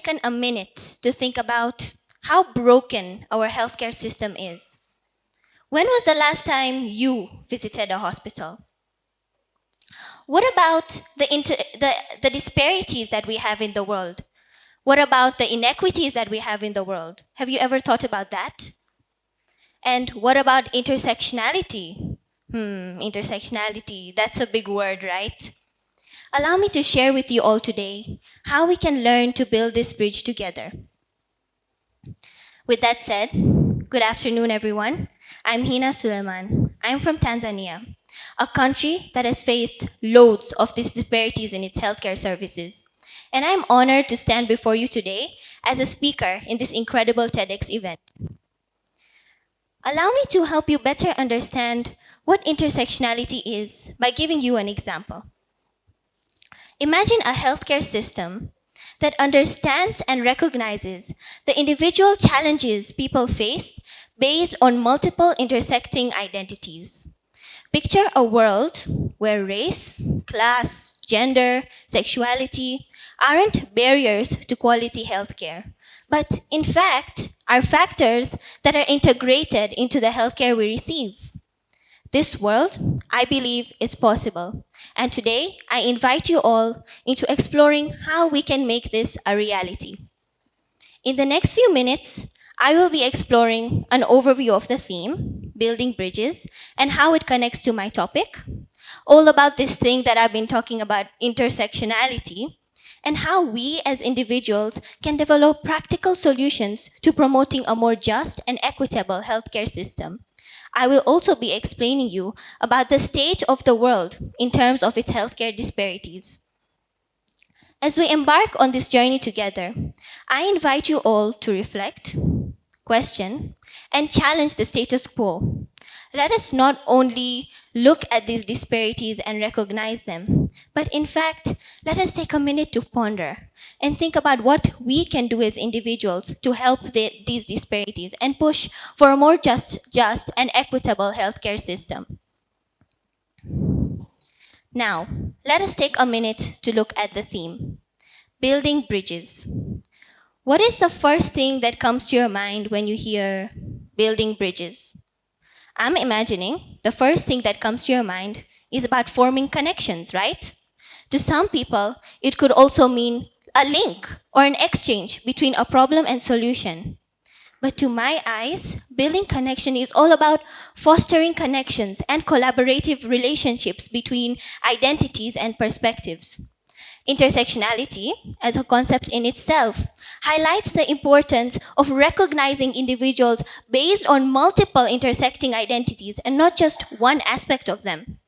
taken a minute to think about how broken our healthcare system is. When was the last time you visited a hospital? What about the disparities that we have in the world? What about the inequities that we have in the world? Have you ever thought about that? And what about intersectionality? Intersectionality, that's a big word, right? Allow me to share with you all today how we can learn to build this bridge together. With that said, good afternoon, everyone. I'm Heena Suleman. I'm from Tanzania, a country that has faced loads of these disparities in its healthcare services. And I'm honored to stand before you today as a speaker in this incredible TEDx event. Allow me to help you better understand what intersectionality is by giving you an example. Imagine a healthcare system that understands and recognizes the individual challenges people face based on multiple intersecting identities. Picture a world where race, class, gender, sexuality aren't barriers to quality healthcare, but in fact are factors that are integrated into the healthcare we receive. This world, I believe, is possible. And today, I invite you all into exploring how we can make this a reality. In the next few minutes, I will be exploring an overview of the theme, building bridges, and how it connects to my topic, all about this thing that I've been talking about, intersectionality, and how we as individuals can develop practical solutions to promoting a more just and equitable healthcare system. I will also be explaining you about the state of the world in terms of its healthcare disparities. As we embark on this journey together, I invite you all to reflect, question, and challenge the status quo. Let us not only look at these disparities and recognize them, but in fact, let us take a minute to ponder and think about what we can do as individuals to help these disparities and push for a more just and equitable healthcare system. Now, let us take a minute to look at the theme, building bridges. What is the first thing that comes to your mind when you hear building bridges? I'm imagining the first thing that comes to your mind is about forming connections, right? To some people, it could also mean a link or an exchange between a problem and solution. But to my eyes, building connection is all about fostering connections and collaborative relationships between identities and perspectives. Intersectionality, as a concept in itself, highlights the importance of recognizing individuals based on multiple intersecting identities and not just one aspect of them.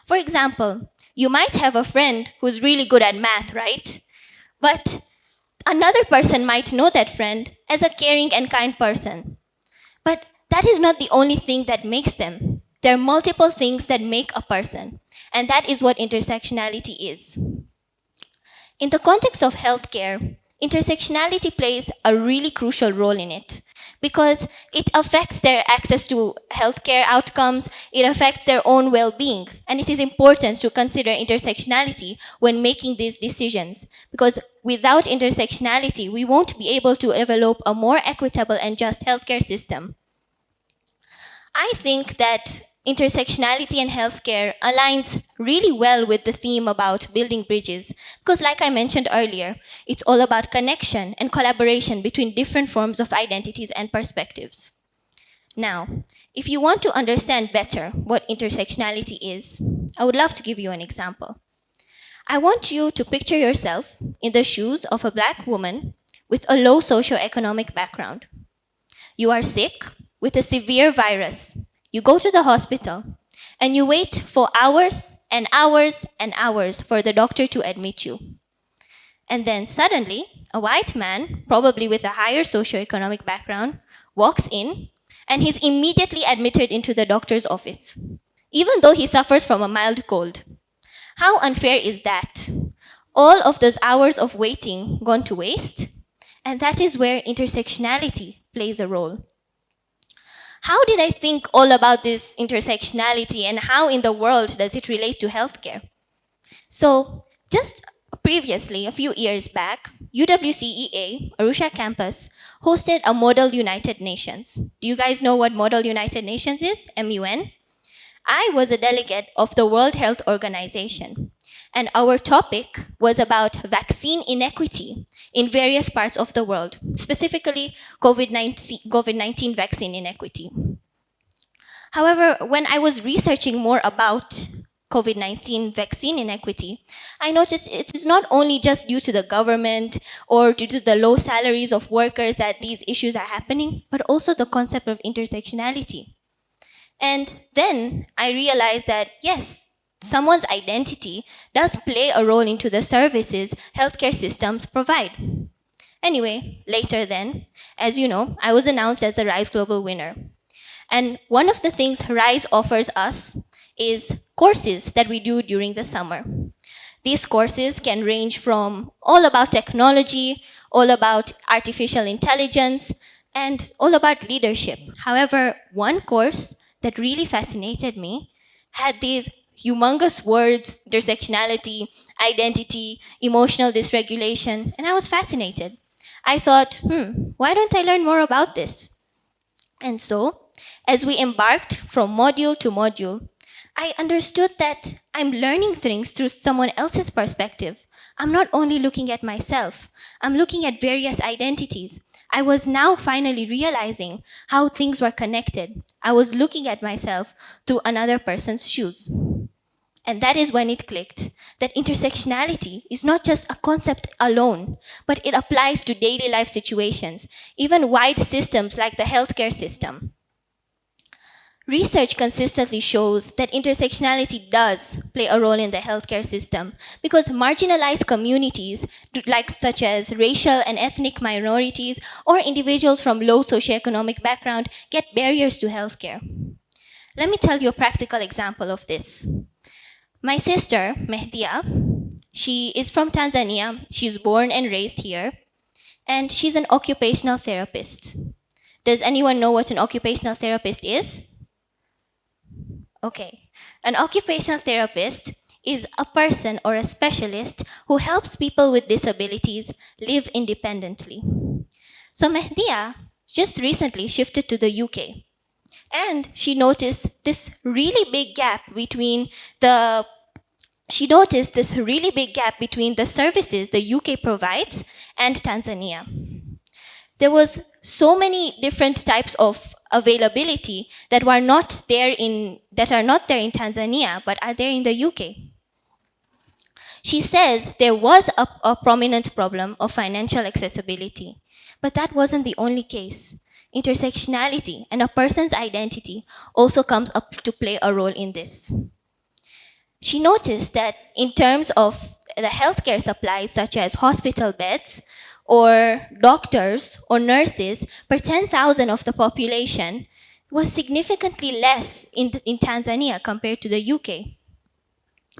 For example, you might have a friend who's really good at math, right? But another person might know that friend as a caring and kind person. But that is not the only thing that makes them. There are multiple things that make a person, and that is what intersectionality is. In the context of healthcare, intersectionality plays a really crucial role in it because it affects their access to healthcare outcomes, it affects their own well-being, and it is important to consider intersectionality when making these decisions because without intersectionality, we won't be able to develop a more equitable and just healthcare system. I think that intersectionality and healthcare aligns really well with the theme about building bridges because like I mentioned earlier, it's all about connection and collaboration between different forms of identities and perspectives. Now, if you want to understand better what intersectionality is, I would love to give you an example. I want you to picture yourself in the shoes of a Black woman with a low socioeconomic background. You are sick with a severe virus. You go to the hospital and you wait for hours and hours and hours for the doctor to admit you. And then suddenly, a white man, probably with a higher socioeconomic background, walks in and he's immediately admitted into the doctor's office, even though he suffers from a mild cold. How unfair is that? All of those hours of waiting gone to waste? And that is where intersectionality plays a role. How did I think all about this intersectionality and how in the world does it relate to healthcare? So just Previously, a few years back, UWCEA, Arusha campus, hosted a Model United Nations. Do you guys know what Model United Nations is? MUN? I was a delegate of the World Health Organization, and our topic was about vaccine inequity in various parts of the world, specifically COVID-19 vaccine inequity. However, when I was researching more about COVID-19 vaccine inequity, I noticed it is not only just due to the government or due to the low salaries of workers that these issues are happening, but also the concept of intersectionality. And then I realized that, yes, someone's identity does play a role into the services healthcare systems provide. Anyway, later then, as you know, I was announced as a RISE Global winner. And one of the things RISE offers us is courses that we do during the summer. These courses can range from all about technology, all about artificial intelligence, and all about leadership. However, one course that really fascinated me had these humongous words: intersectionality, identity, emotional dysregulation, and I was fascinated. I thought, why don't I learn more about this? And so, as we embarked from module to module, I understood that I'm learning things through someone else's perspective. I'm not only looking at myself, I'm looking at various identities. I was now finally realizing how things were connected. I was looking at myself through another person's shoes. And that is when it clicked that intersectionality is not just a concept alone, but it applies to daily life situations, even wide systems like the healthcare system. Research consistently shows that intersectionality does play a role in the healthcare system because marginalized communities, such as racial and ethnic minorities or individuals from low socioeconomic background, get barriers to healthcare. Let me tell you a practical example of this. My sister, Mohamedayaaz, she is from Tanzania. She's born and raised here, and she's an occupational therapist. Does anyone know what an occupational therapist is? Okay. An occupational therapist is a person or a specialist who helps people with disabilities live independently. So Mohamedayaaz just recently shifted to the UK, and she noticed this really big gap between the services the UK provides and Tanzania. There was so many different types of availability that are not there in Tanzania, but are there in the UK. She says there was a prominent problem of financial accessibility, but that wasn't the only case. Intersectionality and a person's identity also comes up to play a role in this. She noticed that in terms of the healthcare supplies, such as hospital beds, or doctors or nurses per 10,000 of the population, was significantly less in Tanzania compared to the UK.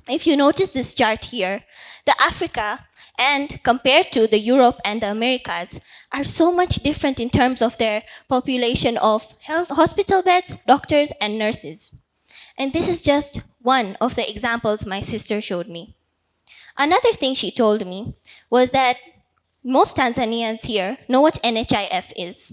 If you notice this chart here, the Africa and compared to the Europe and the Americas are so much different in terms of their population of hospital beds, doctors, and nurses. And this is just one of the examples my sister showed me. Another thing she told me was that most Tanzanians here know what NHIF is.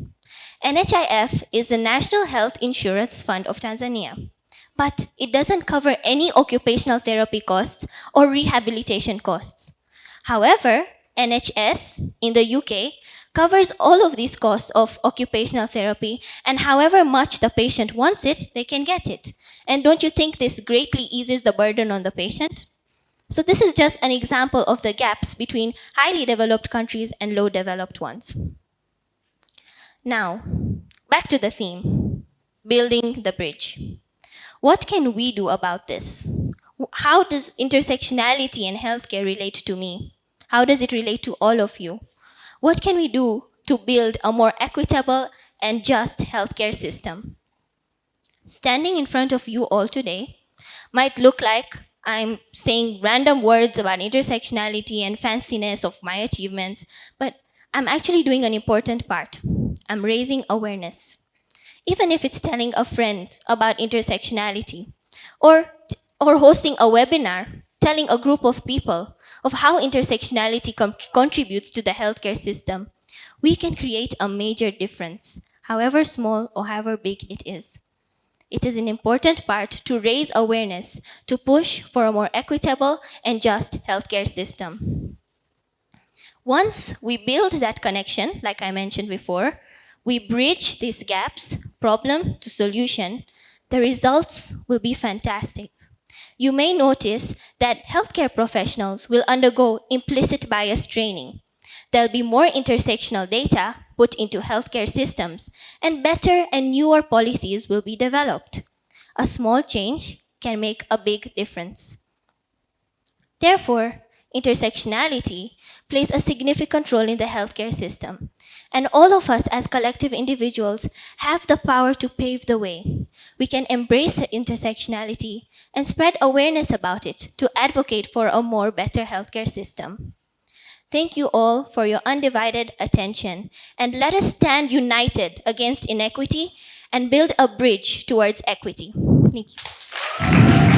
NHIF is the National Health Insurance Fund of Tanzania, but it doesn't cover any occupational therapy costs or rehabilitation costs. However, NHS in the UK covers all of these costs of occupational therapy, and however much the patient wants it, they can get it. And don't you think this greatly eases the burden on the patient? So this is just an example of the gaps between highly developed countries and low developed ones. Now, back to the theme, building the bridge. What can we do about this? How does intersectionality in healthcare relate to me? How does it relate to all of you? What can we do to build a more equitable and just healthcare system? Standing in front of you all today might look like I'm saying random words about intersectionality and fanciness of my achievements, but I'm actually doing an important part. I'm raising awareness. Even if it's telling a friend about intersectionality, or hosting a webinar telling a group of people of how intersectionality contributes to the healthcare system, we can create a major difference, however small or however big it is. It is an important part to raise awareness, to push for a more equitable and just healthcare system. Once we build that connection, like I mentioned before, we bridge these gaps, problem to solution, the results will be fantastic. You may notice that healthcare professionals will undergo implicit bias training. There'll be more intersectional data put into healthcare systems, and better and newer policies will be developed. A small change can make a big difference. Therefore, intersectionality plays a significant role in the healthcare system, and all of us as collective individuals have the power to pave the way. We can embrace intersectionality and spread awareness about it to advocate for a more better healthcare system. Thank you all for your undivided attention, and let us stand united against inequity and build a bridge towards equity. Thank you.